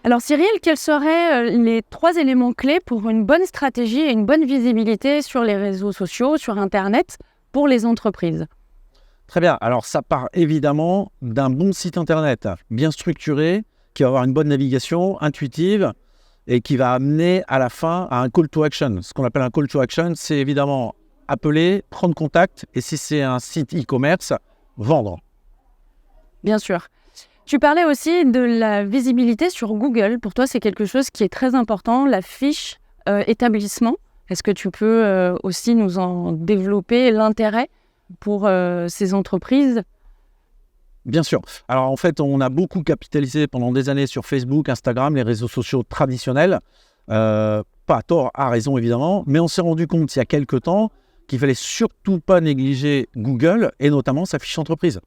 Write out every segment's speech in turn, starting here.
Alors Cyril, quels seraient les 3 éléments clés pour une bonne stratégie et une bonne visibilité sur les réseaux sociaux, sur Internet, pour les entreprises? Très bien. Alors, ça part évidemment d'un bon site internet bien structuré, qui va avoir une bonne navigation, intuitive, et qui va amener à la fin à un call to action. Ce qu'on appelle un call to action, c'est évidemment appeler, prendre contact, et si c'est un site e-commerce, vendre. Bien sûr. Tu parlais aussi de la visibilité sur Google. Pour toi, c'est quelque chose qui est très important, la fiche établissement. Est-ce que tu peux aussi nous en développer l'intérêt pour ces entreprises? Bien sûr. Alors, en fait, on a beaucoup capitalisé pendant des années sur Facebook, Instagram, les réseaux sociaux traditionnels. Pas à tort, à raison, évidemment. Mais on s'est rendu compte, il y a quelques temps, qu'il ne fallait surtout pas négliger Google, et notamment sa fiche entreprise.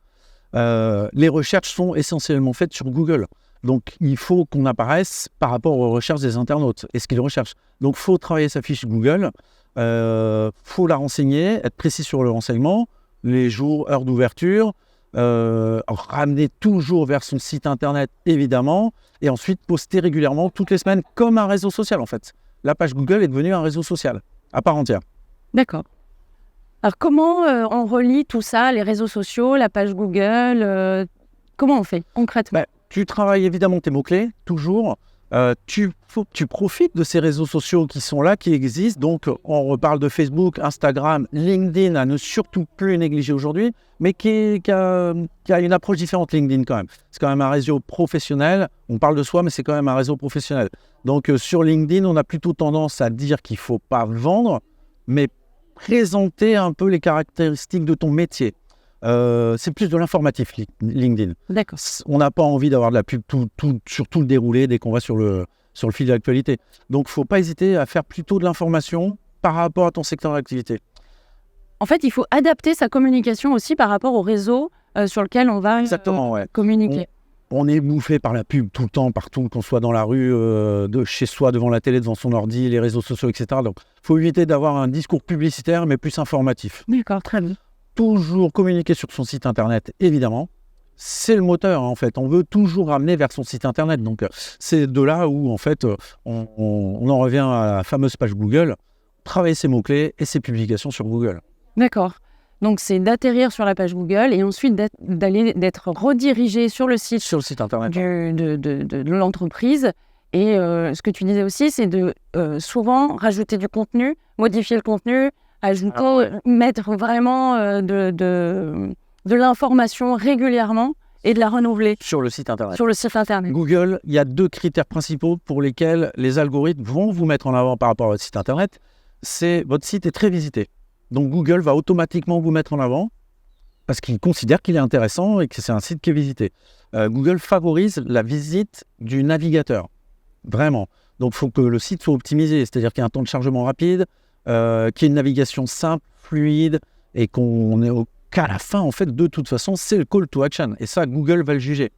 Les recherches sont essentiellement faites sur Google. Donc, il faut qu'on apparaisse par rapport aux recherches des internautes et ce qu'ils recherchent. Donc, il faut travailler sa fiche Google, faut la renseigner, être précis sur le renseignement, les jours, heures d'ouverture, ramener toujours vers son site internet, évidemment, et ensuite poster régulièrement toutes les semaines comme un réseau social, en fait. La page Google est devenue un réseau social à part entière. D'accord. Alors, comment on relie tout ça, les réseaux sociaux, la page Google comment on fait concrètement? Tu travailles évidemment tes mots-clés, toujours. Tu profites de ces réseaux sociaux qui sont là, qui existent. Donc, on reparle de Facebook, Instagram, LinkedIn, à ne surtout plus négliger aujourd'hui, mais qui a une approche différente, LinkedIn, quand même. C'est quand même un réseau professionnel. On parle de soi, mais c'est quand même un réseau professionnel. Donc, sur LinkedIn, on a plutôt tendance à dire qu'il ne faut pas vendre, mais présenter un peu les caractéristiques de ton métier. C'est plus de l'informatif, LinkedIn. D'accord. On n'a pas envie d'avoir de la pub sur tout le déroulé dès qu'on va sur le fil de l'actualité. Donc, il ne faut pas hésiter à faire plutôt de l'information par rapport à ton secteur d'activité. En fait, il faut adapter sa communication aussi par rapport au réseau sur lequel on va communiquer. On est bouffé par la pub tout le temps, partout, qu'on soit dans la rue, de chez soi, devant la télé, devant son ordi, les réseaux sociaux, etc. Donc, il faut éviter d'avoir un discours publicitaire, mais plus informatif. D'accord, très bien. Toujours communiquer sur son site internet, évidemment. C'est le moteur, en fait. On veut toujours ramener vers son site internet. Donc, c'est de là où, en fait, on en revient à la fameuse page Google, travailler ses mots-clés et ses publications sur Google. D'accord. Donc, c'est d'atterrir sur la page Google et ensuite d'être redirigé sur le site internet de l'entreprise. Et ce que tu disais aussi, c'est de souvent rajouter du contenu, modifier le contenu, mettre vraiment de l'information régulièrement et de la renouveler. Sur le site internet. Sur le site internet. Google, il y a 2 critères principaux pour lesquels les algorithmes vont vous mettre en avant par rapport à votre site internet. C'est votre site est très visité. Donc Google va automatiquement vous mettre en avant parce qu'il considère qu'il est intéressant et que c'est un site qui est visité. Google favorise la visite du navigateur. Vraiment. Donc il faut que le site soit optimisé, c'est-à-dire qu'il y ait un temps de chargement rapide, qu'il y ait une navigation simple, fluide, et qu'on est qu'à la fin, en fait, de toute façon, c'est le call to action. Et ça, Google va le juger.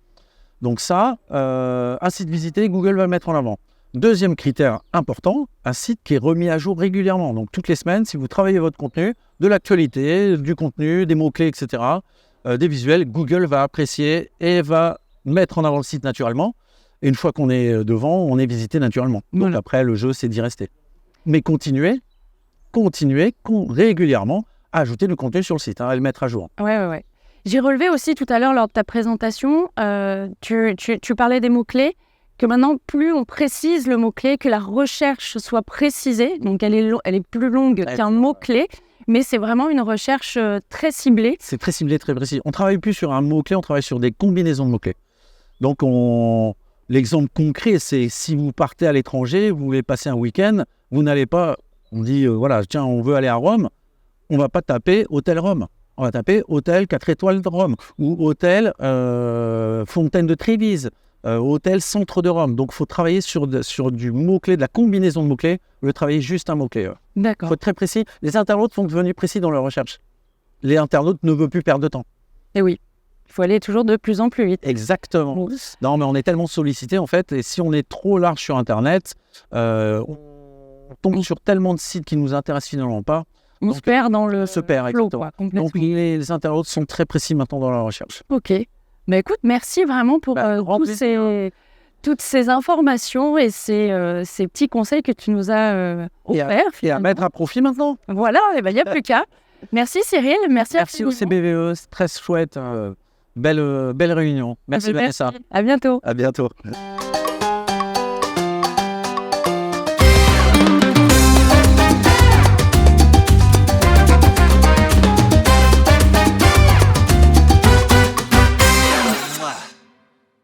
Donc ça, un site visité, Google va le mettre en avant. Deuxième critère important, un site qui est remis à jour régulièrement. Donc toutes les semaines, si vous travaillez votre contenu, de l'actualité, du contenu, des mots-clés, etc., des visuels, Google va apprécier et va mettre en avant le site naturellement. Et une fois qu'on est devant, on est visité naturellement. Donc après, le jeu, c'est d'y rester. Mais continuez régulièrement à ajouter du contenu sur le site, à le mettre à jour. Ouais. J'ai relevé aussi tout à l'heure lors de ta présentation, tu parlais des mots-clés, que maintenant, plus on précise le mot-clé, que la recherche soit précisée, donc elle est plus longue qu'un mot-clé, mais c'est vraiment une recherche très ciblée. C'est très ciblé, très précis. On ne travaille plus sur un mot-clé, on travaille sur des combinaisons de mots-clés. Donc, l'exemple concret, c'est si vous partez à l'étranger, vous voulez passer un week-end, vous n'allez pas, on dit, tiens, on veut aller à Rome, on ne va pas taper hôtel Rome. On va taper hôtel 4 étoiles de Rome ou hôtel Fontaine de Trévise. Hôtel centre de Rome. Donc, il faut travailler sur du mot-clé, de la combinaison de mots-clés, au lieu de travailler juste un mot-clé. D'accord. Il faut être très précis. Les internautes sont devenus précis dans leur recherche. Les internautes ne veulent plus perdre de temps. Et oui, il faut aller toujours de plus en plus vite. Exactement. Bon. Non, mais on est tellement sollicité, en fait, et si on est trop large sur Internet, on tombe sur tellement de sites qui ne nous intéressent finalement pas. On se perd dans le flow, donc, les internautes sont très précis maintenant dans leur recherche. Ok. Écoute, merci vraiment pour toutes ces informations et ces petits conseils que tu nous as offerts. Et à mettre à profit maintenant. Voilà, il n'y a plus qu'à. Merci Cyril, merci au CBVE, c'est très chouette. Belle réunion. Merci Vanessa. À bientôt. À bientôt.